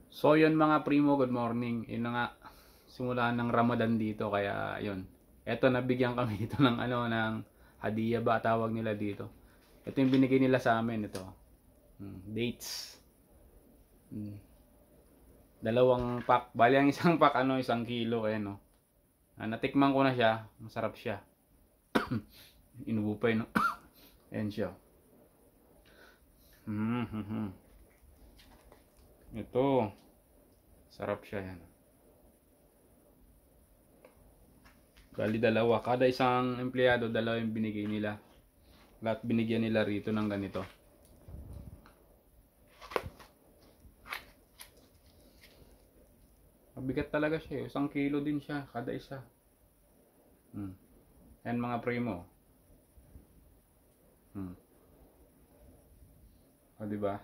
So yun mga primo, good morning. Yun na nga, simula ng Ramadan dito, kaya yun. Eto, nabigyan kami dito ng ng hadiah ba tawag nila dito. Ito yung binigay nila sa amin, ito. Dates. Dalawang pack. Bali ang isang pack, 1 kilo, no. Natikman ko na siya, masarap siya. Inubo pa yun, no? Ayan siya. Ito. Sarap siya, yan. Bali dalawa. Kada isang empleyado, dalawa yung binigay nila. Lahat binigyan nila rito ng ganito. Mabigat talaga siya. 1 kilo din siya, kada isa. Yan mga primo. O, diba?